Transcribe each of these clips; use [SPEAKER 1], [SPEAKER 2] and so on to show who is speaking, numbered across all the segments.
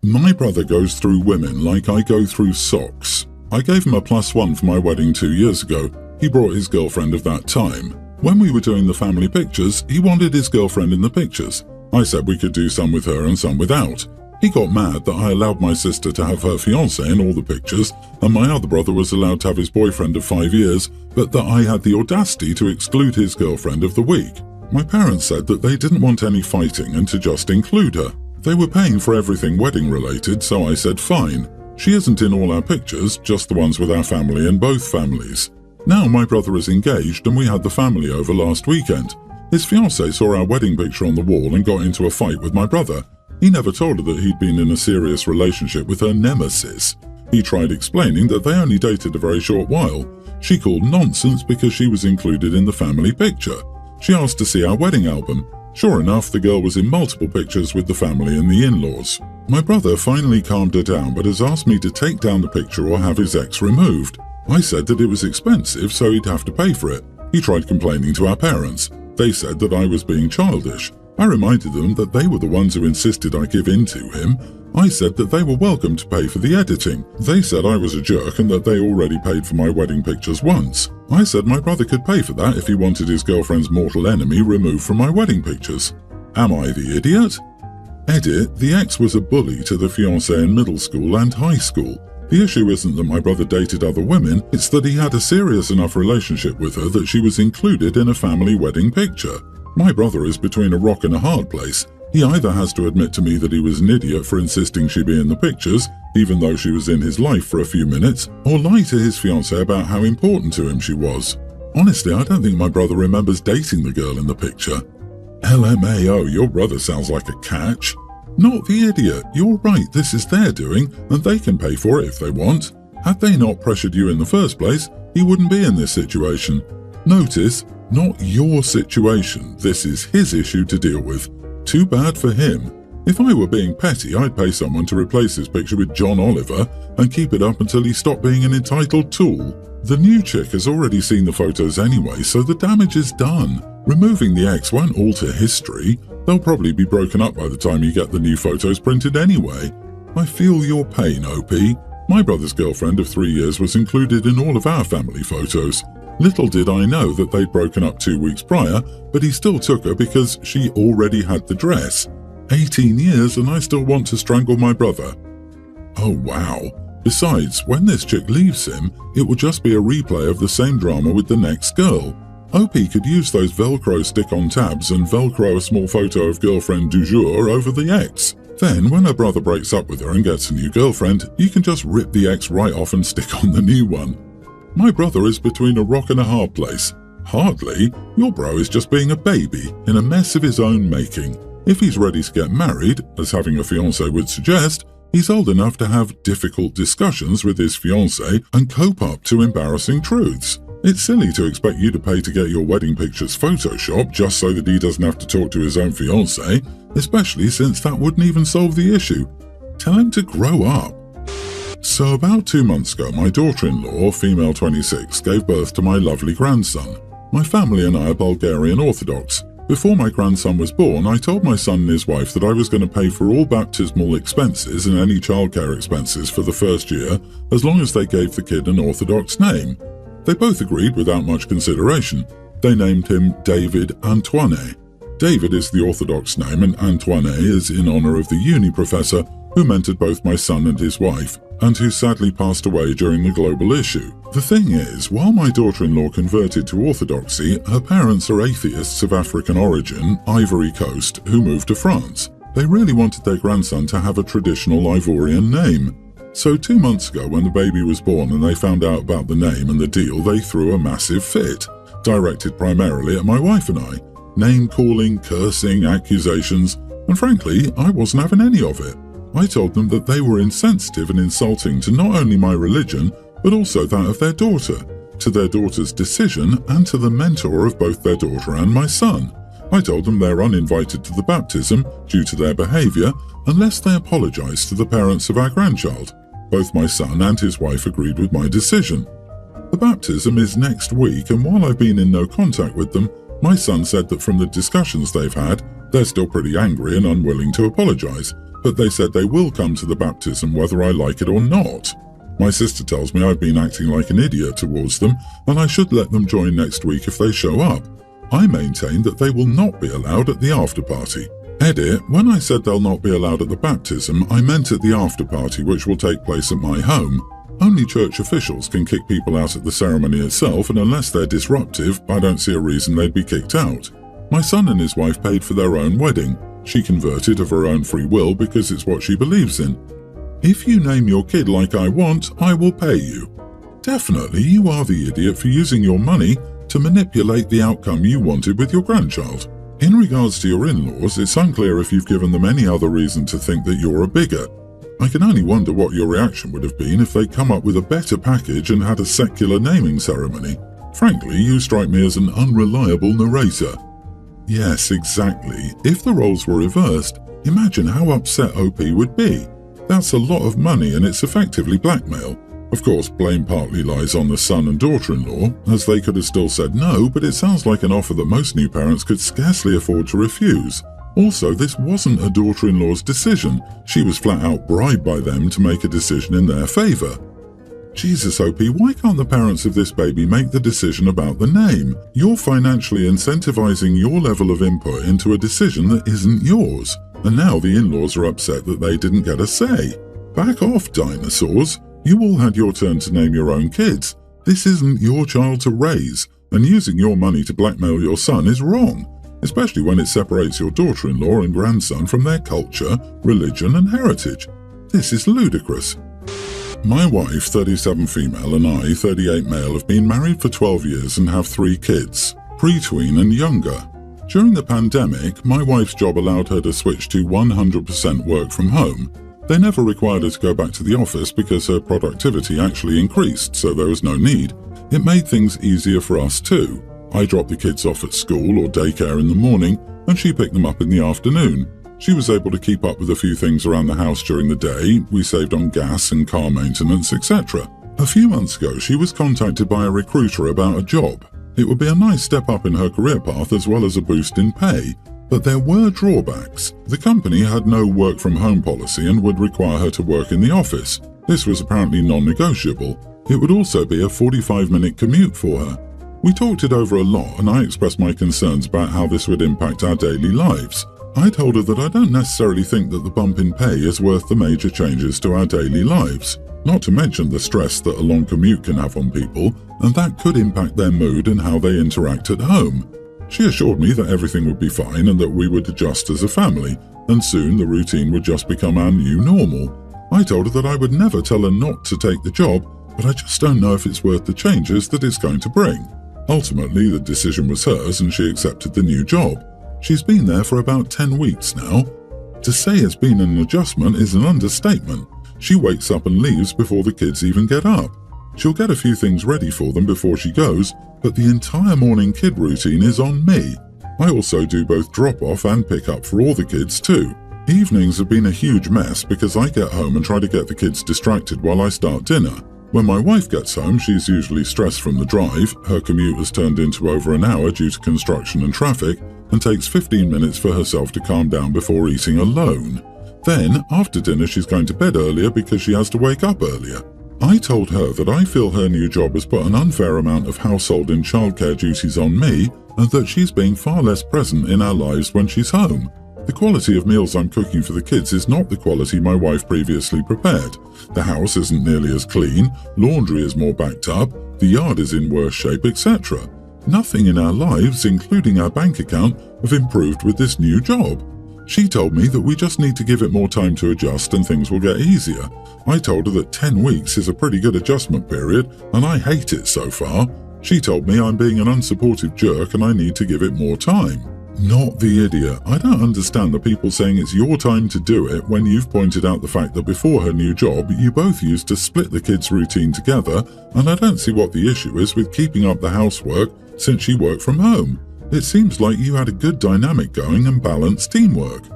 [SPEAKER 1] My brother goes through women like I go through socks. I gave him a +1 for my wedding 2 years ago. He brought his girlfriend of that time. When we were doing the family pictures, he wanted his girlfriend in the pictures. I said we could do some with her and some without. He got mad that I allowed my sister to have her fiancé in all the pictures, and my other brother was allowed to have his boyfriend of 5 years, but that I had the audacity to exclude his girlfriend of the week. My parents said that they didn't want any fighting and to just include her. They were paying for everything wedding related, so I said fine. She isn't in all our pictures, just the ones with our family and both families. Now my brother is engaged and we had the family over last weekend. His fiancée saw our wedding picture on the wall and got into a fight with my brother. He never told her that he'd been in a serious relationship with her nemesis. He tried explaining that they only dated a very short while. She called nonsense because she was included in the family picture. She asked to see our wedding album. Sure enough, the girl was in multiple pictures with the family and the in-laws. My brother finally calmed her down but has asked me to take down the picture or have his ex removed. I said that it was expensive, so he'd have to pay for it. He tried complaining to our parents. They said that I was being childish. I reminded them that they were the ones who insisted I give in to him. I said that they were welcome to pay for the editing. They said I was a jerk and that they already paid for my wedding pictures once. I said my brother could pay for that if he wanted his girlfriend's mortal enemy removed from my wedding pictures. Am I the idiot? Edit, the ex was a bully to the fiancé in middle school and high school. The issue isn't that my brother dated other women, it's that he had a serious enough relationship with her that she was included in a family wedding picture. My brother is between a rock and a hard place. He either has to admit to me that he was an idiot for insisting she be in the pictures, even though she was in his life for a few minutes, or lie to his fiancée about how important to him she was. Honestly, I don't think my brother remembers dating the girl in the picture. LMAO, your brother sounds like a catch. Not the idiot. You're right, this is their doing, and they can pay for it if they want. Had they not pressured you in the first place, he wouldn't be in this situation. Notice, not your situation. This is his issue to deal with. Too bad for him. If I were being petty, I'd pay someone to replace his picture with John Oliver and keep it up until he stopped being an entitled tool. The new chick has already seen the photos anyway, so the damage is done. Removing the ex won't alter history. They'll probably be broken up by the time you get the new photos printed anyway. I feel your pain, OP. My brother's girlfriend of 3 years was included in all of our family photos. Little did I know that they'd broken up 2 weeks prior, but he still took her because she already had the dress. 18 years and I still want to strangle my brother. Oh wow. Besides, when this chick leaves him, it will just be a replay of the same drama with the next girl. OP could use those Velcro stick-on tabs and Velcro a small photo of girlfriend du jour over the ex. Then, when her brother breaks up with her and gets a new girlfriend, you can just rip the ex right off and stick on the new one. My brother is between a rock and a hard place. Hardly. Your bro is just being a baby, in a mess of his own making. If he's ready to get married, as having a fiancé would suggest, he's old enough to have difficult discussions with his fiancé and cope up to embarrassing truths. It's silly to expect you to pay to get your wedding pictures photoshopped just so that he doesn't have to talk to his own fiancé, especially since that wouldn't even solve the issue. Tell him to grow up. So about 2 months ago, my daughter-in-law, female 26, gave birth to my lovely grandson. My family and I are Bulgarian Orthodox. Before my grandson was born, I told my son and his wife that I was going to pay for all baptismal expenses and any childcare expenses for the first year, as long as they gave the kid an Orthodox name. They both agreed without much consideration. They named him David Antoine. David is the Orthodox name and Antoine is in honor of the uni professor who mentored both my son and his wife, and who sadly passed away during the global issue. The thing is, while my daughter-in-law converted to Orthodoxy, her parents are atheists of African origin, Ivory Coast, who moved to France. They really wanted their grandson to have a traditional Ivorian name. So 2 months ago, when the baby was born and they found out about the name and the deal, they threw a massive fit, directed primarily at my wife and I. Name-calling, cursing, accusations, and frankly, I wasn't having any of it. I told them that they were insensitive and insulting to not only my religion, but also that of their daughter, to their daughter's decision and to the mentor of both their daughter and my son. I told them they're uninvited to the baptism due to their behaviour unless they apologise to the parents of our grandchild. Both my son and his wife agreed with my decision. The baptism is next week, and while I've been in no contact with them, my son said that from the discussions they've had, they're still pretty angry and unwilling to apologise, but they said they will come to the baptism whether I like it or not. My sister tells me I've been acting like an idiot towards them, and I should let them join next week if they show up. I maintain that they will not be allowed at the after party. Edit, when I said they'll not be allowed at the baptism, I meant at the after party, which will take place at my home. Only church officials can kick people out at the ceremony itself, and unless they're disruptive, I don't see a reason they'd be kicked out. My son and his wife paid for their own wedding. She converted of her own free will because it's what she believes in. If you name your kid like I want, I will pay you. Definitely, you are the idiot for using your money to manipulate the outcome you wanted with your grandchild. In regards to your in-laws, it's unclear if you've given them any other reason to think that you're a bigot. I can only wonder what your reaction would have been if they'd come up with a better package and had a secular naming ceremony. Frankly, you strike me as an unreliable narrator. Yes, exactly. If the roles were reversed, imagine how upset OP would be. That's a lot of money and it's effectively blackmail. Of course, blame partly lies on the son and daughter-in-law, as they could have still said no, but it sounds like an offer that most new parents could scarcely afford to refuse. Also, this wasn't a daughter-in-law's decision. She was flat out bribed by them to make a decision in their favour. Jesus, OP, why can't the parents of this baby make the decision about the name? You're financially incentivizing your level of input into a decision that isn't yours, and now the in-laws are upset that they didn't get a say. Back off, dinosaurs. You all had your turn to name your own kids. This isn't your child to raise, and using your money to blackmail your son is wrong, especially when it separates your daughter-in-law and grandson from their culture, religion, and heritage. This is ludicrous. My wife, 37 female, and I, 38 male, have been married for 12 years and have 3 kids, pre-tween and younger. During the pandemic, my wife's job allowed her to switch to 100% work from home. They never required her to go back to the office because her productivity actually increased, so there was no need. It made things easier for us too. I dropped the kids off at school or daycare in the morning, and she picked them up in the afternoon. She was able to keep up with a few things around the house during the day. We saved on gas and car maintenance, etc. A few months ago, she was contacted by a recruiter about a job. It would be a nice step up in her career path as well as a boost in pay. But there were drawbacks. The company had no work-from-home policy and would require her to work in the office. This was apparently non-negotiable. It would also be a 45-minute commute for her. We talked it over a lot, and I expressed my concerns about how this would impact our daily lives. I told her that I don't necessarily think that the bump in pay is worth the major changes to our daily lives, not to mention the stress that a long commute can have on people, and that could impact their mood and how they interact at home. She assured me that everything would be fine and that we would adjust as a family, and soon the routine would just become our new normal. I told her that I would never tell her not to take the job, but I just don't know if it's worth the changes that it's going to bring. Ultimately, the decision was hers and she accepted the new job. She's been there for about 10 weeks now. To say it's been an adjustment is an understatement. She wakes up and leaves before the kids even get up. She'll get a few things ready for them before she goes, but the entire morning kid routine is on me. I also do both drop-off and pick-up for all the kids too. Evenings have been a huge mess because I get home and try to get the kids distracted while I start dinner. When my wife gets home, she's usually stressed from the drive. Her commute has turned into over an hour due to construction and traffic, and takes 15 minutes for herself to calm down before eating alone. Then, after dinner, she's going to bed earlier because she has to wake up earlier. I told her that I feel her new job has put an unfair amount of household and childcare duties on me, and that she's being far less present in our lives when she's home. The quality of meals I'm cooking for the kids is not the quality my wife previously prepared. The house isn't nearly as clean, laundry is more backed up, the yard is in worse shape, etc. Nothing in our lives, including our bank account, have improved with this new job. She told me that we just need to give it more time to adjust and things will get easier. I told her that 10 weeks is a pretty good adjustment period, and I hate it so far. She told me I'm being an unsupportive jerk and I need to give it more time. Not the idiot. I don't understand the people saying it's your time to do it when you've pointed out the fact that before her new job, you both used to split the kids' routine together, and I don't see what the issue is with keeping up the housework since she worked from home. It seems like you had a good dynamic going and balanced teamwork.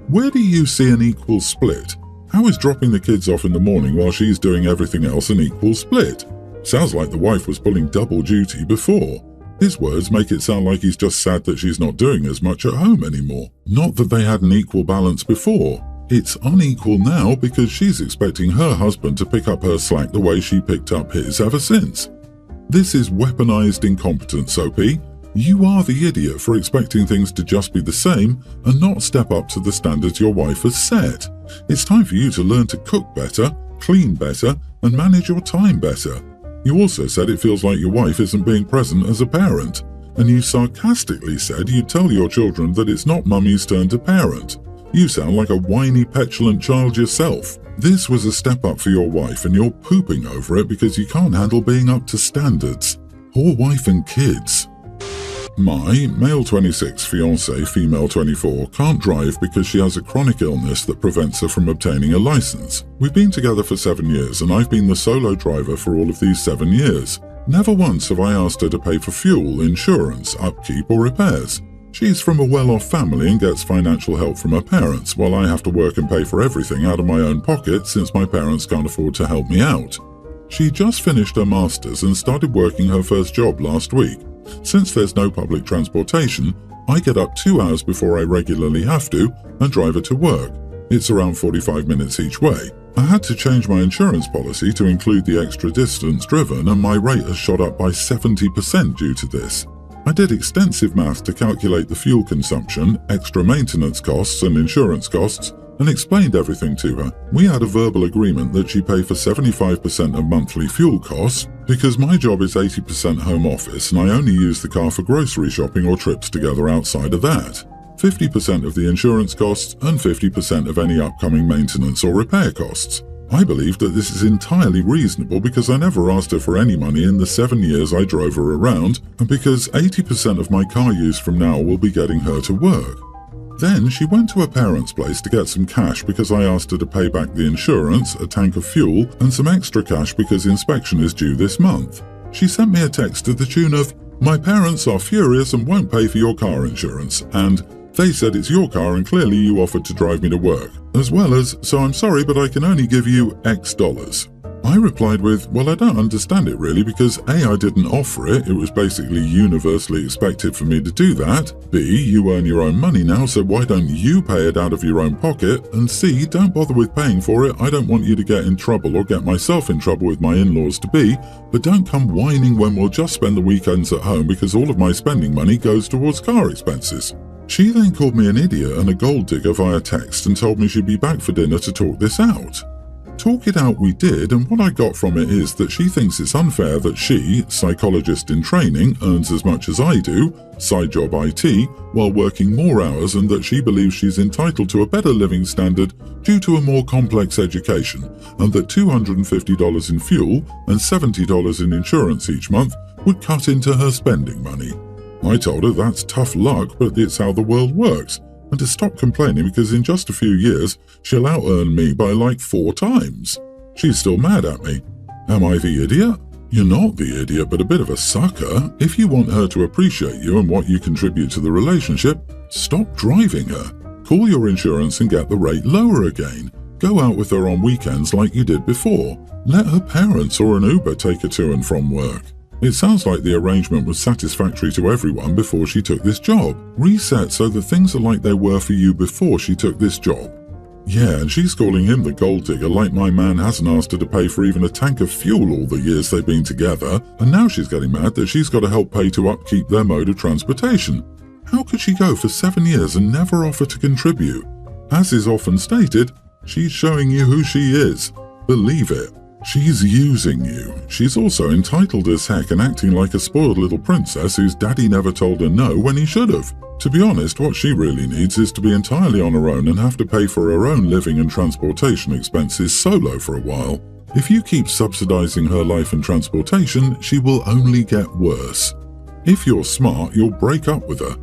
[SPEAKER 1] Where do you see an equal split? How is dropping the kids off in the morning while she's doing everything else an equal split? Sounds like the wife was pulling double duty before. His words make it sound like he's just sad that she's not doing as much at home anymore. Not that they had an equal balance before. It's unequal now because she's expecting her husband to pick up her slack the way she picked up his ever since. This is weaponized incompetence, Soapy. You are the idiot for expecting things to just be the same and not step up to the standards your wife has set. It's time for you to learn to cook better, clean better, and manage your time better. You also said it feels like your wife isn't being present as a parent, and you sarcastically said you'd tell your children that it's not mummy's turn to parent. You sound like a whiny, petulant child yourself. This was a step up for your wife and you're pooping over it because you can't handle being up to standards. Poor wife and kids. My male 26 fiancée, female 24, can't drive because she has a chronic illness that prevents her from obtaining a license. We've been together for 7 years and I've been the solo driver for all of these 7 years. Never once have I asked her to pay for fuel, insurance, upkeep or repairs. She's from a well-off family and gets financial help from her parents, while I have to work and pay for everything out of my own pocket since my parents can't afford to help me out. She just finished her master's and started working her first job last week. Since there's no public transportation, I get up 2 hours before I regularly have to and drive her to work. It's around 45 minutes each way. I had to change my insurance policy to include the extra distance driven and my rate has shot up by 70% due to this. I did extensive math to calculate the fuel consumption, extra maintenance costs and insurance costs, and explained everything to her. We had a verbal agreement that she pay for 75% of monthly fuel costs because my job is 80% home office and I only use the car for grocery shopping or trips together outside of that. 50% of the insurance costs and 50% of any upcoming maintenance or repair costs. I believe that this is entirely reasonable because I never asked her for any money in the 7 years I drove her around and because 80% of my car use from now will be getting her to work. Then she went to her parents' place to get some cash because I asked her to pay back the insurance, a tank of fuel, and some extra cash because inspection is due this month. She sent me a text to the tune of, "My parents are furious and won't pay for your car insurance," and "They said it's your car and clearly you offered to drive me to work," as well as, "So I'm sorry but I can only give you X dollars." I replied with, "Well, I don't understand it really because A, I didn't offer it, it was basically universally expected for me to do that. B, you earn your own money now, so why don't you pay it out of your own pocket? And C, don't bother with paying for it, I don't want you to get in trouble or get myself in trouble with my in-laws to be, but don't come whining when we'll just spend the weekends at home because all of my spending money goes towards car expenses." She then called me an idiot and a gold digger via text and told me she'd be back for dinner to talk this out. Talk it out we did, and what I got from it is that she thinks it's unfair that she, psychologist in training, earns as much as I do, side job IT, while working more hours, and that she believes she's entitled to a better living standard due to a more complex education, and that $250 in fuel and $70 in insurance each month would cut into her spending money. I told her that's tough luck, but it's how the world works, and to stop complaining because in just a few years she'll out-earn me by like 4 times. She's still mad at me. Am I the idiot? You're not the idiot, but a bit of a sucker. If you want her to appreciate you and what you contribute to the relationship, stop driving her. Call your insurance and get the rate lower again. Go out with her on weekends like you did before. Let her parents or an Uber take her to and from work. It sounds like the arrangement was satisfactory to everyone before she took this job. Reset so that things are like they were for you before she took this job. Yeah, and she's calling him the gold digger like my man hasn't asked her to pay for even a tank of fuel all the years they've been together, and now she's getting mad that she's got to help pay to upkeep their mode of transportation. How could she go for 7 years and never offer to contribute? As is often stated, she's showing you who she is. Believe it. She's using you. She's also entitled as heck and acting like a spoiled little princess whose daddy never told her no when he should have. To be honest, what she really needs is to be entirely on her own and have to pay for her own living and transportation expenses solo for a while. If you keep subsidizing her life and transportation, she will only get worse. If you're smart, you'll break up with her.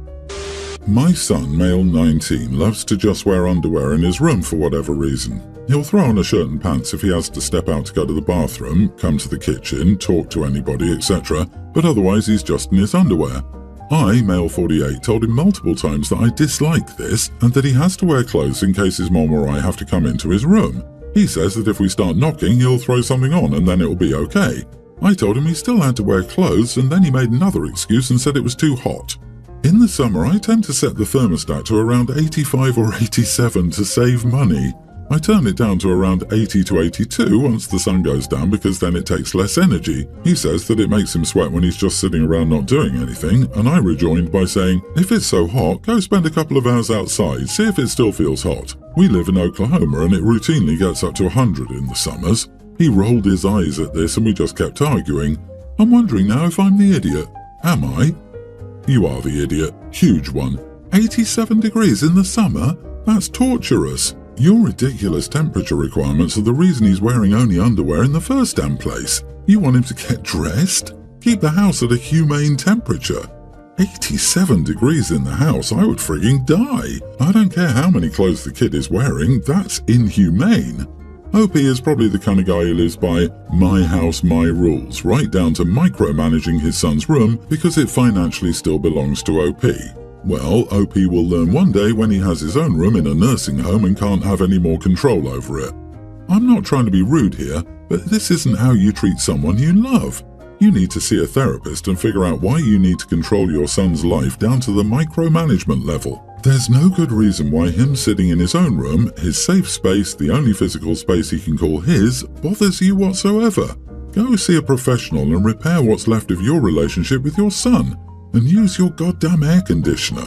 [SPEAKER 1] My son, male 19, loves to just wear underwear in his room for whatever reason. He'll throw on a shirt and pants if he has to step out to go to the bathroom, come to the kitchen, talk to anybody, etc., but otherwise he's just in his underwear. I, male 48, told him multiple times that I dislike this and that he has to wear clothes in case his mom or I have to come into his room. He says that if we start knocking, he'll throw something on and then it'll be okay. I told him he still had to wear clothes and then he made another excuse and said it was too hot. In the summer, I tend to set the thermostat to around 85 or 87 to save money. I turn it down to around 80 to 82 once the sun goes down because then it takes less energy. He says that it makes him sweat when he's just sitting around not doing anything, and I rejoined by saying, if it's so hot, go spend a couple of hours outside, see if it still feels hot. We live in Oklahoma and it routinely gets up to 100 in the summers. He rolled his eyes at this and we just kept arguing. I'm wondering now if I'm the idiot. Am I? You are the idiot. Huge one. 87 degrees in the summer? That's torturous. Your ridiculous temperature requirements are the reason he's wearing only underwear in the first damn place. You want him to get dressed? Keep the house at a humane temperature. 87 degrees in the house, I would frigging die. I don't care how many clothes the kid is wearing, that's inhumane. OP is probably the kind of guy who lives by my house, my rules, right down to micromanaging his son's room because it financially still belongs to OP. Well, OP will learn one day when he has his own room in a nursing home and can't have any more control over it. I'm not trying to be rude here, but this isn't how you treat someone you love. You need to see a therapist and figure out why you need to control your son's life down to the micromanagement level. There's no good reason why him sitting in his own room, his safe space, the only physical space he can call his, bothers you whatsoever. Go see a professional and repair what's left of your relationship with your son. And use your goddamn air conditioner.